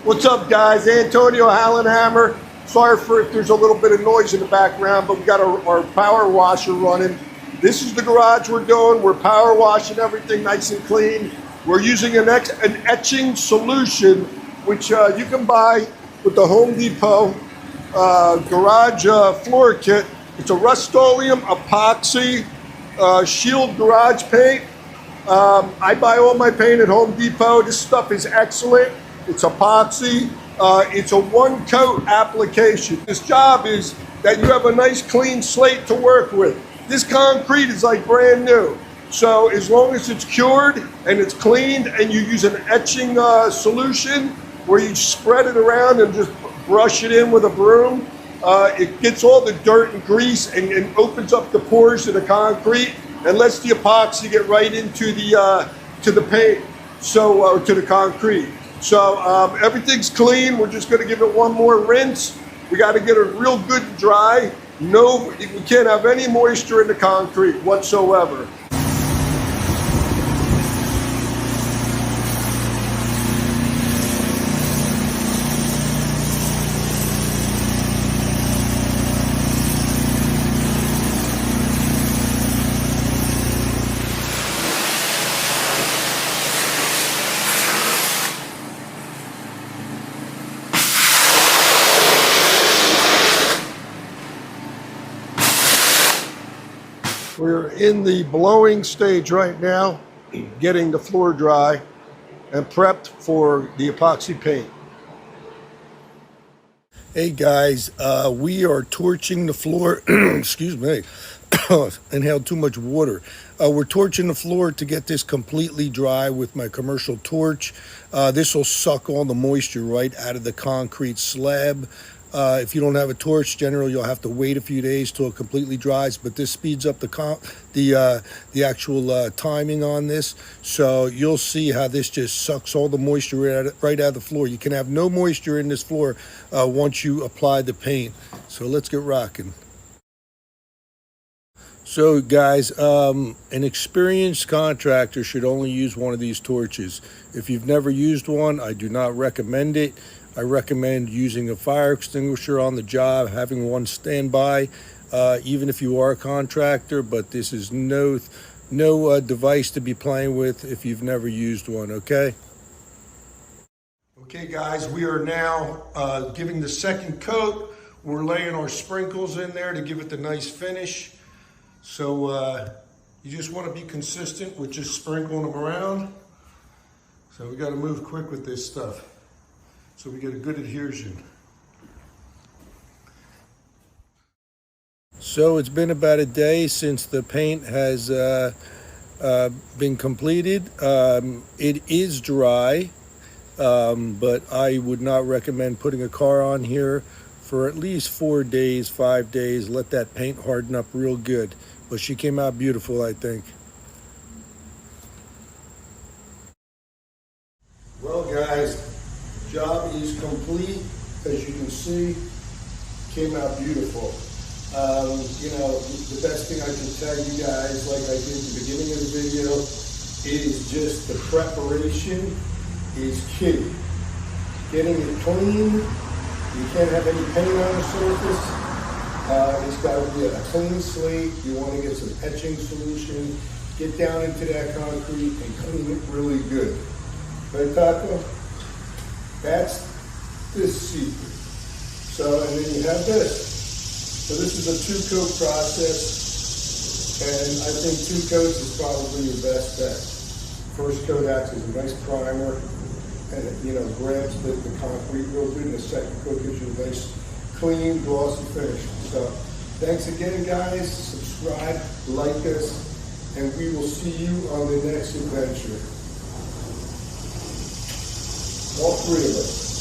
What's up, guys? Antonio Hammer. Sorry for if there's a little bit of noise in the background, but we got our power washer running. This is the garage we're doing. We're power washing everything nice and clean. We're using an etching solution, which you can buy with the Home Depot garage floor kit. It's a Rust-Oleum Epoxy Shield garage paint. I buy all my paint at Home Depot. This stuff is excellent. It's epoxy. It's a one coat application. This job is that you have a nice clean slate to work with. This concrete is like brand new. So as long as it's cured and it's cleaned and you use an etching solution where you spread it around and just brush it in with a broom, it gets all the dirt and grease and opens up the pores of the concrete and lets the epoxy get right into the to the paint, so to the concrete. So everything's clean. We're just going to give it one more rinse. We got to get it real good and dry. No, we can't have any moisture in the concrete whatsoever. We're in the blowing stage right now, getting the floor dry and prepped for the epoxy paint. Hey guys, we are torching the floor. Excuse me, inhaled too much water. We're torching the floor to get this completely dry with my commercial torch. This will suck all the moisture right out of the concrete slab. If you don't have a torch, generally you'll have to wait a few days till it completely dries, but this speeds up the actual timing on this. So you'll see how this just sucks all the moisture right out of the floor. You can have no moisture in this floor once you apply the paint. So let's get rocking. So guys, an experienced contractor should only use one of these torches. If you've never used one, I do not recommend it. I recommend using a fire extinguisher on the job, having one standby, even if you are a contractor, but this is no device to be playing with if you've never used one, okay? Okay guys, we are now giving the second coat. We're laying our sprinkles in there to give it the nice finish. So you just want to be consistent with just sprinkling them around. So we got to move quick with this stuff so we get a good adhesion. So it's been about a day since the paint has been completed. It is dry, but I would not recommend putting a car on here for at least 4 days, 5 days. Let that paint harden up real good. But she came out beautiful, I think. Well guys, job is complete. As you can see, came out beautiful. You know, the best thing I can tell you guys, like I did at the beginning of the video, is just the preparation is key. Getting it clean. You can't have any paint on the surface. It's got to be a clean slate. You want to get some etching solution, get down into that concrete and clean it really good. Right, Taco? That's the secret. So, and then you have this. So this is a 2-coat process, and I think 2 coats is probably your best bet. First coat acts as a nice primer, and it, you know, grabs the concrete real good, and the second coat gives you a nice, clean, glossy finish. So, thanks again, guys. Subscribe, like us, and we will see you on the next adventure. All 3 of us.